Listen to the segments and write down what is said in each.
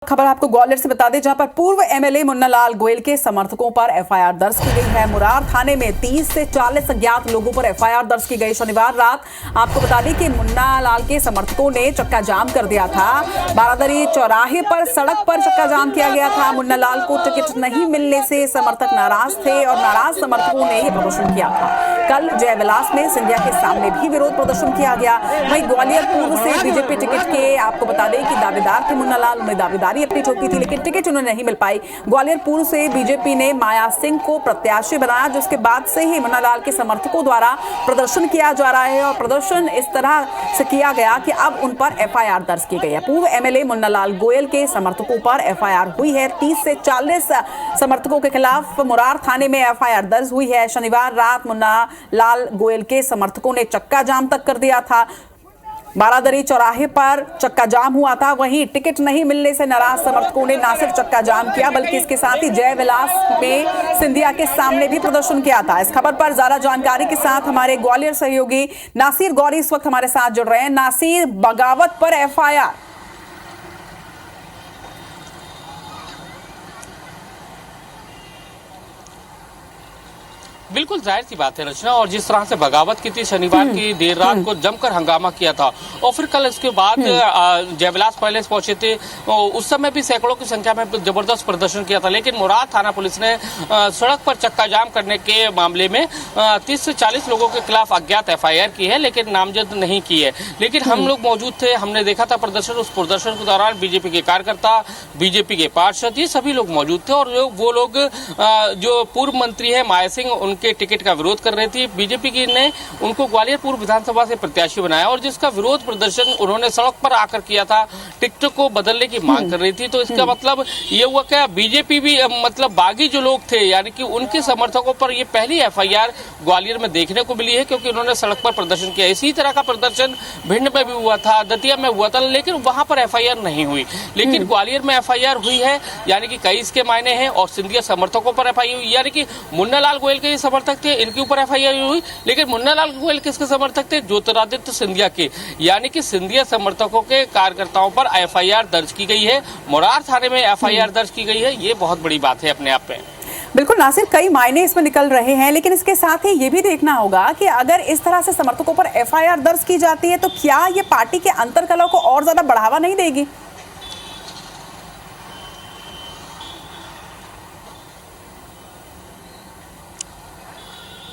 खबर आपको ग्वालियर से बता दें, जहां पर पूर्व एमएलए मुन्ना लाल गोयल के समर्थकों पर एफआईआर दर्ज की गई है। मुरार थाने में 30 से 40 अज्ञात लोगों पर एफआईआर दर्ज की गई। शनिवार रात आपको बता दें कि मुन्ना लाल के समर्थकों ने चक्का जाम कर दिया था। बारादरी चौराहे पर सड़क पर चक्का जाम किया गया था। मुन्ना लाल को टिकट नहीं मिलने से समर्थक नाराज थे और नाराज समर्थकों ने यह प्रदर्शन किया था। कल जयविलास में सिंधिया के सामने भी विरोध प्रदर्शन किया गया। वहीं ग्वालियर पूर्व से बीजेपी टिकट के आपको बता दें कि दावेदार थे मुन्ना लाल। उन्हें दावेदारी अपनी ठोकी थी, लेकिन टिकट उन्हें नहीं मिल पाई। ग्वालियर पूर्व से बीजेपी ने माया सिंह को प्रत्याशी बनाया, जिसके बाद से ही मुन्ना लाल के समर्थकों द्वारा प्रदर्शन किया जा रहा है और प्रदर्शन इस तरह से किया गया कि अब उन पर एफआईआर दर्ज की गई है। पूर्व एमएलए मुन्ना लाल गोयल के समर्थकों पर एफआईआर हुई है। 30 से 40 समर्थकों के खिलाफ मुरार थाने में एफआईआर दर्ज हुई है। शनिवार रात मुन्ना लाल गोयल के समर्थकों ने चक्का जाम तक कर दिया था। बारादरी चौराहे पर चक्का जाम हुआ था। वहीं टिकट नहीं मिलने से नाराज समर्थकों ने न सिर्फ चक्का जाम किया, बल्कि इसके साथ ही जयविलास में सिंधिया के सामने भी प्रदर्शन किया था। इस खबर पर ज्यादा जानकारी के साथ हमारे ग्वालियर सहयोगी नासिर गौरी इस वक्त हमारे साथ जुड़ रहे हैं। नासिर, बगावत पर एफआईआर, बिल्कुल जाहिर सी बात है रचना, और जिस तरह से बगावत की थी शनिवार की देर रात को जमकर हंगामा किया था और फिर कल इसके बाद जयविलास पैलेस पहुंचे थे। उस समय भी सैकड़ों की संख्या में जबरदस्त प्रदर्शन किया था, लेकिन मुरार थाना पुलिस ने सड़क पर चक्का जाम करने के मामले में 30 से 40 लोगों के खिलाफ अज्ञात एफआईआर की है, लेकिन नामजद नहीं की है। लेकिन हम लोग मौजूद थे, हमने देखा था प्रदर्शन। उस प्रदर्शन के दौरान बीजेपी के कार्यकर्ता, बीजेपी के पार्षद, ये सभी लोग मौजूद थे और वो लोग जो पूर्व मंत्री है माया सिंह के टिकट का विरोध कर रही थी। बीजेपी की ने उनको ग्वालियर पूर्व विधानसभा से प्रत्याशी बनाया और जिसका विरोध प्रदर्शन उन्होंने सड़क पर आकर किया था, टिकट को बदलने की मांग कर रही थी। तो इसका मतलब ये हुआ क्या, बीजेपी भी मतलब बागी जो लोग थे यानी कि उनके समर्थकों पर ये पहली एफआईआर ग्वालियर में देखने को मिली है, क्योंकि उन्होंने सड़क पर प्रदर्शन किया। इसी तरह का प्रदर्शन भिंड में भी हुआ था, दतिया में हुआ था, लेकिन वहां पर एफआईआर नहीं हुई। लेकिन ग्वालियर में एफआईआर हुई है, यानी कि कई इसके मायने हैं और सिंधिया समर्थकों पर एफआईआर हुई, यानी कि मुन्ना लाल गोयल के समर्थक थे, इनके ऊपर एफआईआर हुई। लेकिन मुन्ना लाल गोयल किसके समर्थक थे? ज्योतिरादित्य सिंधिया के, यानी कि सिंधिया समर्थकों के कार्यकर्ताओं पर एफआईआर दर्ज की गई है। मुरार थाने में एफआईआर दर्ज की गई है। ये बहुत बड़ी बात है अपने आप में। बिल्कुल नासिर, कई मायने इसमें निकल रहे हैं, लेकिन इसके साथ ही ये भी देखना होगा कि अगर इस तरह से समर्थकों पर एफआईआर दर्ज की जाती है तो क्या ये पार्टी के अंतर्कलह को और ज्यादा बढ़ावा नहीं देगी?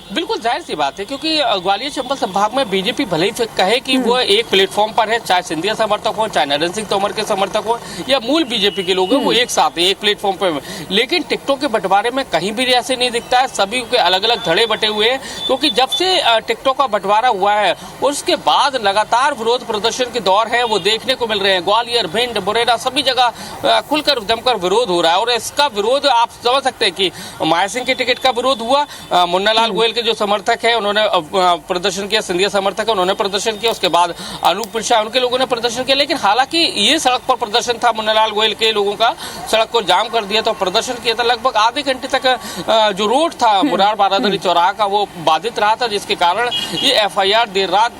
बिल्कुल जाहिर सी बात है, क्योंकि ग्वालियर चंबल संभाग में बीजेपी भले ही कहे कि वो एक प्लेटफॉर्म पर है, चाहे सिंधिया समर्थक हो, चाहे नरेंद्र सिंह तोमर के समर्थक हो या मूल बीजेपी के लोग हैं, वो एक साथ है, एक प्लेटफॉर्म पर। लेकिन टिकटों के बंटवारे में कहीं भी ऐसे नहीं दिखता है। सभी के अलग अलग धड़े बटे हुए हैं, क्योंकि जब से टिकटों का बंटवारा हुआ है उसके बाद लगातार विरोध प्रदर्शन के दौर है वो देखने को मिल रहे हैं। ग्वालियर, भिंड, मुरैना सभी जगह खुलकर जमकर विरोध हो रहा है और इसका विरोध आप समझ सकते हैं कि माया सिंह के टिकट का विरोध हुआ, मुन्ना लाल गोयल जो समर्थक है उन्होंने प्रदर्शन किया, सिंधिया समर्थक है उन्होंने प्रदर्शन किया, उसके बाद अनूप पिरसा उनके लोगों ने प्रदर्शन किया। लेकिन हालांकि ये सड़क पर प्रदर्शन था, मुन्ना लाल गोयल के लोगों का सड़क को जाम कर दिया था, प्रदर्शन किया था। लगभग आधे घंटे तक जो रोड था मुरार बारादरी चौराहा का वो बाधित रहा था, जिसके कारण ये एफआईआर देर रात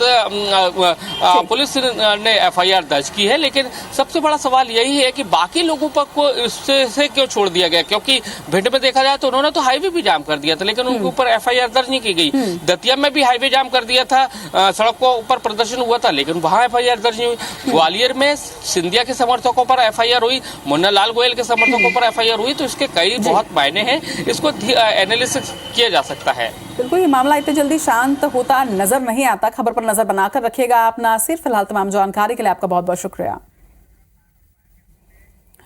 पुलिस ने एफआईआर दर्ज की है। लेकिन सबसे बड़ा सवाल यही है कि बाकी लोगों पर को इससे क्यों छोड़ दिया गया, क्योंकि भिंड में देखा जाए तो उन्होंने तो हाईवे भी जाम कर दिया था, लेकिन उनके ऊपर एफआईआर दर्ज नहीं की गई। दतिया में भी हाईवे जाम कर दिया था, सड़कों पर प्रदर्शन हुआ था, लेकिन वहां एफआईआर दर्ज नहीं हुई। ग्वालियर में सिंधिया के समर्थकों पर एफआईआर हुई, मुन्ना लाल गोयल के समर्थकों पर एफआईआर हुई, तो इसके कई बहुत मायने हैं, इसको एनालिसिस किया जा सकता है। बिल्कुल, ये मामला इतनी जल्दी शांत होता नजर नहीं आता। खबर पर नजर बनाकर रखिएगा आप नासिर। फिलहाल तमाम जानकारी के लिए आपका बहुत बहुत शुक्रिया।